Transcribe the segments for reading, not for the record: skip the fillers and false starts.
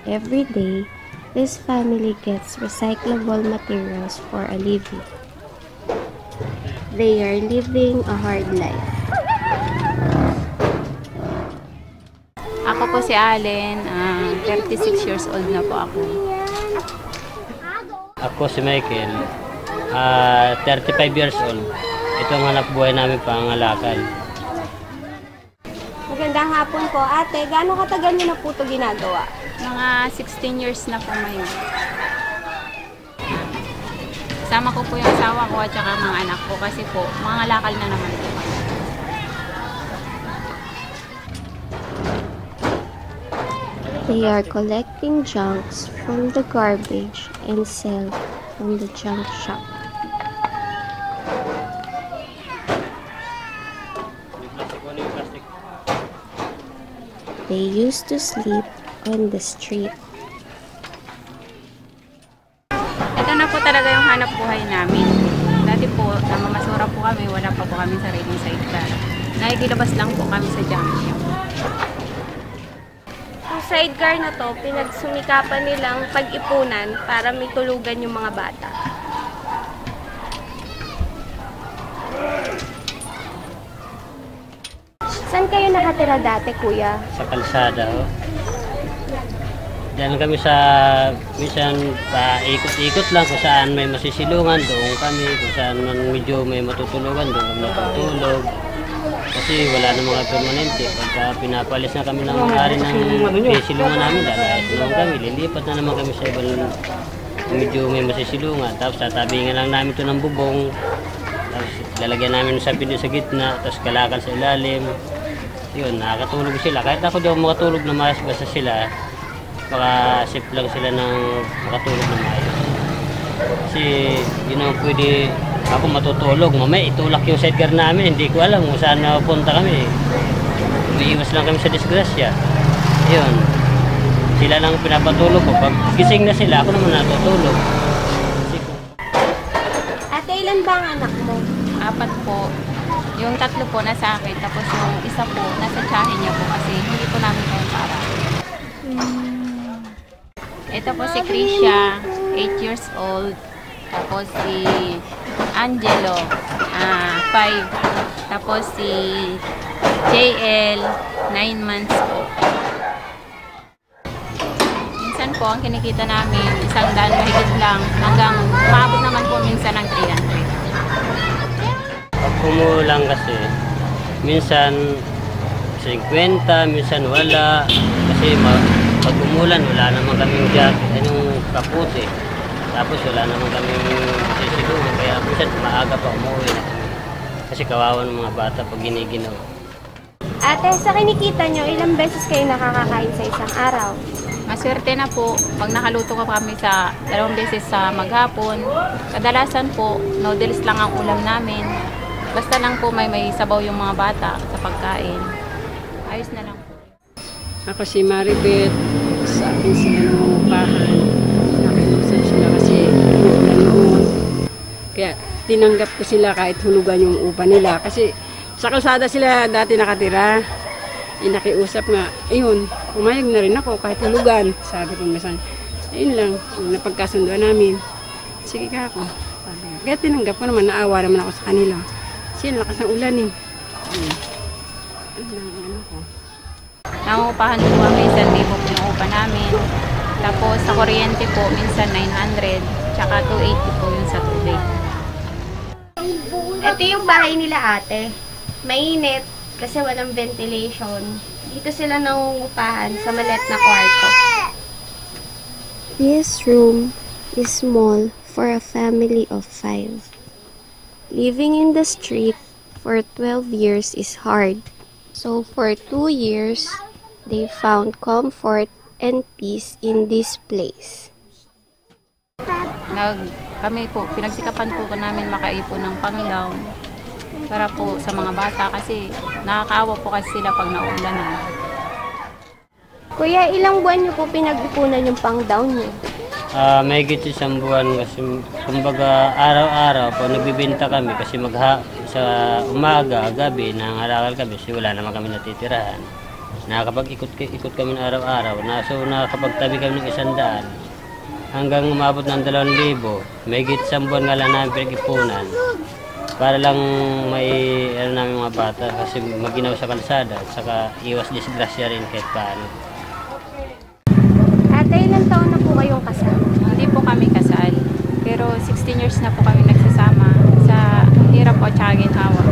Every day, this family gets recyclable materials for a living. They are living a hard life. Ako po si Allen, 36 years old na po ako. Ako si Michael, 35 years old. Ito ang hanap buhay namin pangangalakal. Magandang hapon po. Ate, gaano katagal niyo na po ito ginagawa? Mga 16 years na po ngayon. Sama ko po yung asawa ko at saka mga anak ko kasi po, mga lakal na naman po. They are collecting junks from the garbage and sell from the junk shop. They used to sleep on the street. Ito na po talaga yung hanap buhay namin. Dati po, namamasura po kami, wala pa po kami sariling sidecar. Nakikilabas lang po kami sa junk shop. Ang sidecar na to, pinagsumikapan nilang pag-ipunan para may tulugan yung mga bata. Saan kayo nakatira dati, kuya? Sa kalsada. Oh. Diyan kami sa, minsan paikot-ikot lang kung saan may masisilungan, doon kami. Kung saan medyo may matutulugan, doon kami natutulog. Kasi wala na mga permanente. Pagka pinapalis na kami ng hari ng silungan namin, lalais na kami. Lilipat na naman kami sa ibang medyo may masisilungan. Tapos tatabingan lang namin ito ng bubong. Tapos lalagyan namin sa pindo sa gitna. Tapos kalakal sa ilalim. Yun, nakakatulog sila. Kahit ako di ako makatulog na maayos, basta sila, baka safe lang sila ng makatulog na maayos. Kasi yun ang pwede ako matutulog. Mamaya itulak yung sidecar namin. Hindi ko alam kung saan napunta kami. Umiiwas lang kami sa disgrasya. Yun. Sila lang pinapatulog ko. Pag gising na sila, ako naman natutulog. Ate, ilan ba ang anak mo? 4 po. Yung 3 po nasa akin, tapos yung isa po nasa tiyahin niya po kasi hindi po namin kayo para. Ito po si Krisha, 8 years old. Tapos si Angelo, 5. Tapos si JL, 9 months po. Minsan po, ang kinikita namin, 100 mahigit lang, hanggang maabot naman po minsan ng 300. Pag kumulang kasi, minsan 50, minsan wala. Kasi pag umulan, wala naman kaming jacket, yung kaputi. Tapos wala naman kaming sisilungan. Kaya minsan maaga pa umuwi na kami. Kasi kawawa ng mga bata pag giniginaw. Ate, sa kinikita nyo, ilang beses kayo nakakakain sa isang araw? Maswerte na po pag nakaluto ka kami sa 2 beses sa maghapon. Kadalasan po, noodles lang ang ulam namin. Basta lang po may sabaw yung mga bata sa pagkain. Ayos na lang po. Ako si Maribeth, sa akin sila nangungupahan. Nakiusap sila kasi umuulan noon. Kaya tinanggap ko sila kahit hulugan yung upa nila. Kasi sa kalsada sila dati nakatira. Nakiusap nga, ayun, pumayag na rin ako kahit hulugan. Sabi ko minsan, ayun lang, napagkasunduan namin. Sige ka ako. Kaya tinanggap ko naman, naawa naman ako sa kanila. Kasi lakas ng ulan eh. Nangungupahan po kami, 1,000 po yung upa namin. Tapos sa kuryente po, minsan 900. Tsaka 280 po yung sa tubig. Ito yung bahay nila, ate. Mainit kasi walang ventilation. Dito sila nangungupahan sa maliit na kwarto. This room is small for a family of 5. Living in the street for 12 years is hard. So for 2 years, they found comfort and peace in this place. Kami po, pinagsikapan po namin makaipon ng pang-down para po sa mga bata kasi nakakaawa po kasi sila pag naulan na. Kuya, ilang buwan niyo po pinag-ipunan yung pang-down niyo? May higit 1 buwan kasi kumbaga araw-araw po nagbibenta kami kasi sa umaga, gabi, nangangalakal kami kasi wala naman kami natitirahan. Nakakapag-ikot kami na araw-araw. So nakakapagtabi kami ng 100 hanggang umabot ng 2,000. May isang buwan nga lang namin pinag-ipunan para lang may namin mga bata kasi maginaw sa kalsada at saka iwas disgrasya rin kahit paano. Ate, ilang taon na po kayong kasal? Hindi po kami kasal, pero 16 years na po kami nagsasama sa hirap po at saka ginhawa.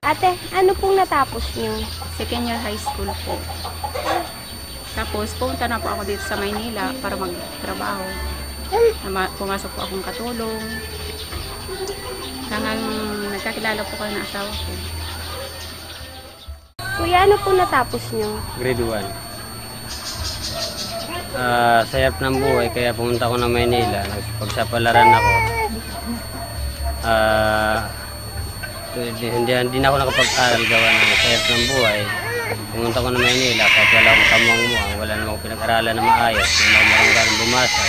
Ate, ano pong natapos niyo? Second year high school po. Tapos pumunta na po ako dito sa Maynila para magtrabaho. Pumasok po akong katulong. Hanggang nagkakilala po kayo ng asawa ko. Kuya, ano pong natapos niyo? Grade 1. Sa hirap ng buhay kaya pumunta ako ng Maynila. Pagsapalaran ako. Hindi na ako nakapag-aral gawa ng sa hirap ng buhay. Pumunta ko ng Maynila kahit wala akong kamuang-muang, wala namang pinag-aralan na maayos. Hindi na marang bumasa.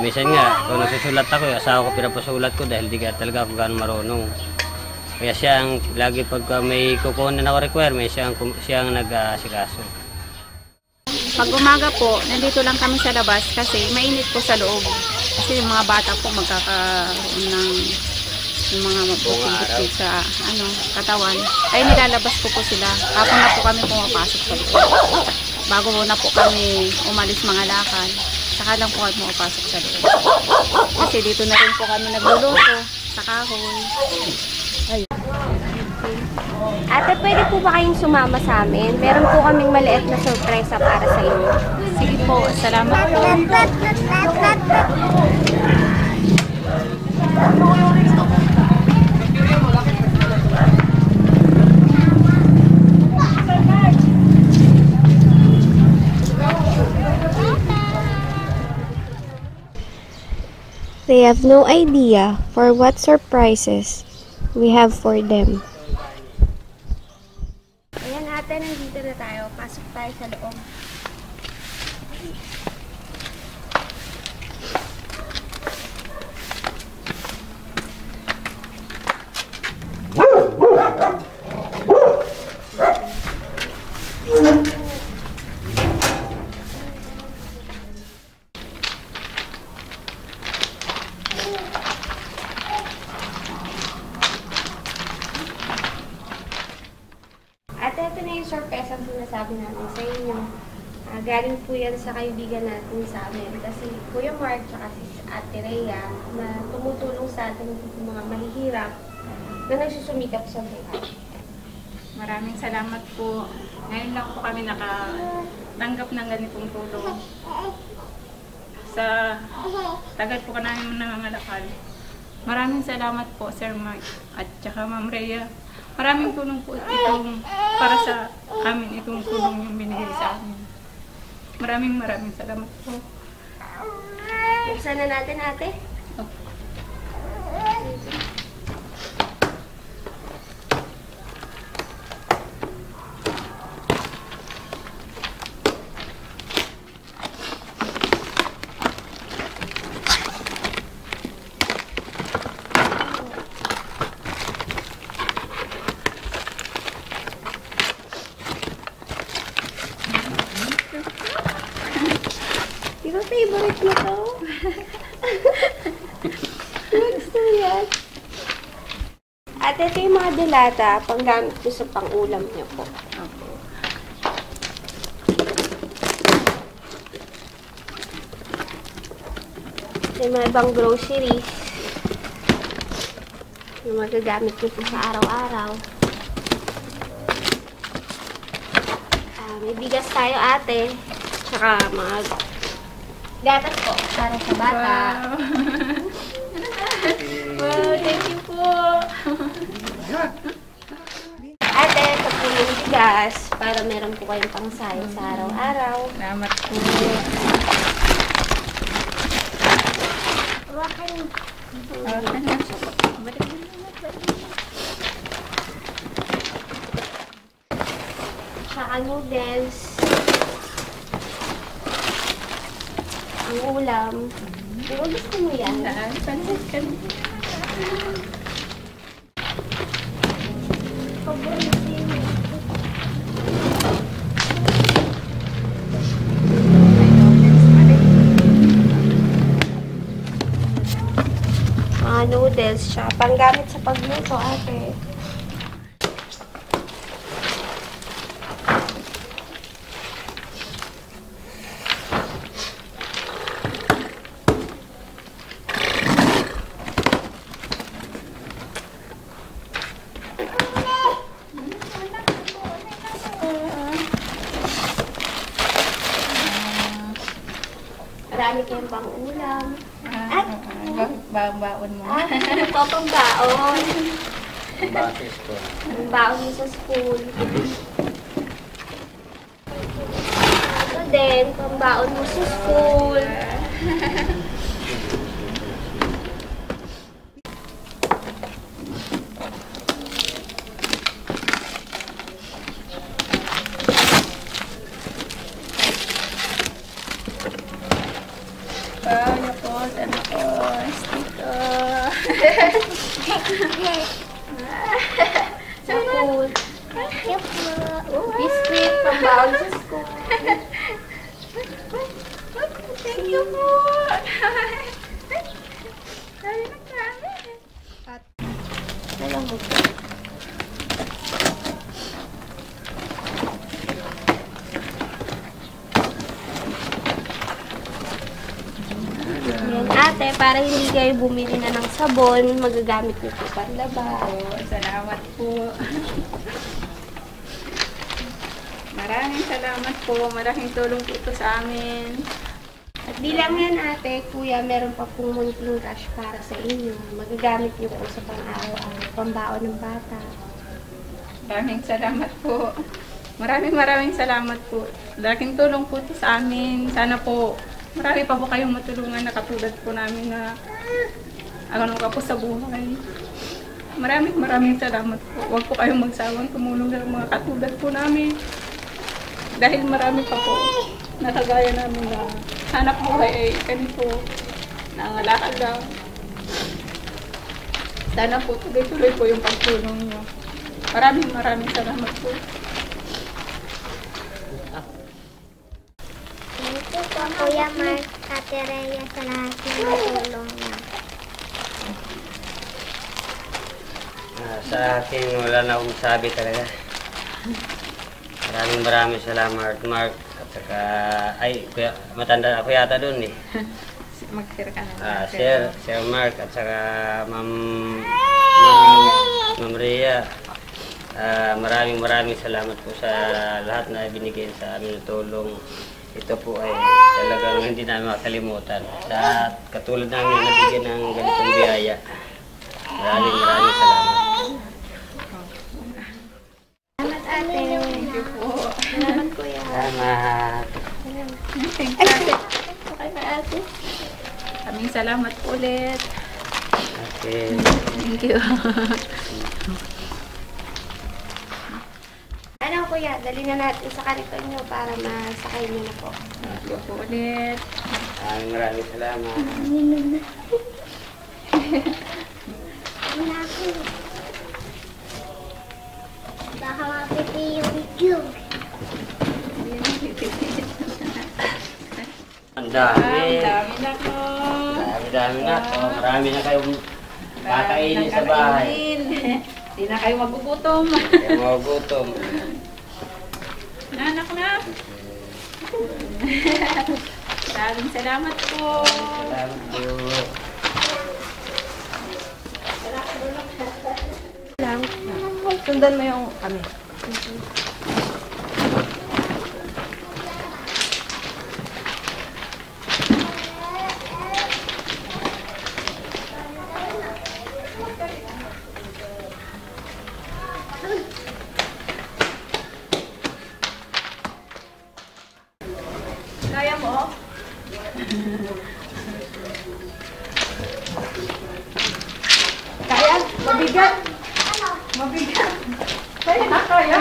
Minsan nga, kung nagsusulat ako, yung asawa ko pinapasulat ko dahil di ka talaga ako gano'ng marunong. Kaya siya ang lagi pagka may kukunin ako requirement, siya ang nag-aasikaso. Pag umaga po, nandito lang kami sa labas kasi mainit po sa loob. Kasi yung mga bata po magkakaroon ng yung mga mabukit sa katawan. Ay nilalabas ko po sila. Hapon na po kami pumapasok sa loob. Bago na po kami umalis mga lakad, saka lang po kami pumapasok sa loob. Kasi dito na rin po kami nagluluto sa kahoy. Ate, pwede po ba kayong sumama sa amin? Meron po kaming maliit na sorpresa para sa inyo. Sige po, salamat po. They have no idea for what surprises we have for them. Ayan ate, nandito na tayo. Pasok tayo sa loob. At ito na yung sorpresa ang sinasabi natin sa inyo. Galing po yan sa kaibigan natin sa amin. Kasi Kuya Mark at si Ate Rhea na tumutulong sa atin mga mahihirap na nagsusumikap sa buhay. Maraming salamat po. Ngayon lang po kami nakatanggap ng ganitong tulong. Sa tagal po ka namin nangangalakal. Maraming salamat po, Sir Mark at saka Ma'am Rhea. Maraming tulong po itong para sa amin, itong tulong yung binigay sa amin. Maraming salamat po. Buksan na natin, ate. Di ba favorite mo to? Gusto yan. At ito yung mga delata, panggamit ko sa pang-ulam niyo po. Ito yung mga ibang groceries. Yung magagamit niyo po sa araw-araw. May bigas tayo, ate. Tsaka mga gatas po para sa bata. Wow, thank you po. Ate, ito po yung bigas para meron po kayong pangsayo sa araw-araw. Salamat po. Tsaka noodles. Ang ulam. Pero gusto mo yan? Pansit ka. Paborito noodles siya. Panggamit sa pagluto, ate. Marami kayong pang-ulam. Baon mo. Ano pa pang baon? Basis ko. Ang baon mo sa school. Ito din, pang baon mo sa school. Sa school. Biscuit, pang baon sa school. Thank you po. Alam mo po. Yan, ate, para hindi kayo bumili na ng sabon, magagamit niyo po panlaba. Salamat po. Maraming salamat po. Malaking tulong po ito sa amin. At di lang yan, ate, kuya, meron pa pong munting cash para sa inyo. Magagamit niyo po sa pang-araw-araw, pambaon ng bata. Maraming salamat po. Maraming salamat po. Malaking tulong po ito sa amin. Sana po marami pa po kayong matulungan na katulad po namin na ano ka po sa buhay. Maraming salamat po. Huwag po kayong magsawang tumulong sa mga katulad po namin. Dahil marami pa po na kagaya namin na hanap buhay ay ganito, nangalakal lang. Sana po tuloy-tuloy po yung pagtulong niyo. Maraming salamat po. Thank you po, Kuya Mark, Ate Rhea, sa lahat ng tulong niya. Sa akin, wala na akong sabi talaga. Maraming salamat, Mark. At saka, ay, kuya, matanda ako yata doon eh. Mag-share ka na. Sir Mark at saka Ma'am Rhea. Maraming salamat po sa lahat na binigay sa amin ng tulong. Ito po ay talagang hindi namin makalimutan. Sa katulad namin nabigyan ng ganitong biyaya. Maraming salamat. Salamat, ate. Thank you po. Salamat, kuya. Salamat. Thank you. Okay na, ate. Maraming salamat po ulit. Okay. Thank you. Ano, kuya, dali na natin sa kariton nyo para masakay nyo na po. Thank you po ulit. Maraming salamat. Baka mapiti yung tube. Ang dami. Dami na po. Dami na. So, marami na kayong kakainin sa bahay. Hindi na kayo magugutom. Kaya magugutom. Anak na. Maraming salamat po. Salamat po. Lang. Sundan mo yung kami. Kaya mo? Kaya? Mabigat? Mabigat? Kaya na, kaya?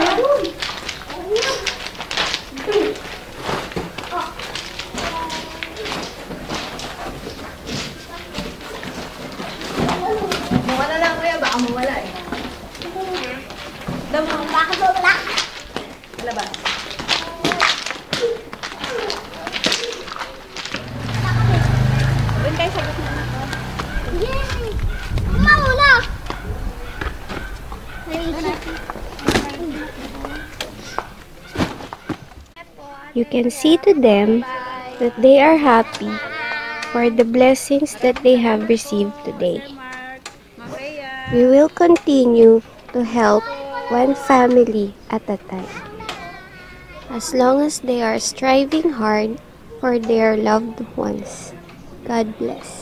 Mawala lang kaya, baka mawala eh. Damo, Baka bumula. labas. Doon kayo sa gitna na to. Yay! Mama! You can see to them that they are happy for the blessings that they have received today. We will continue to help one family at a time, as long as they are striving hard for their loved ones. God bless.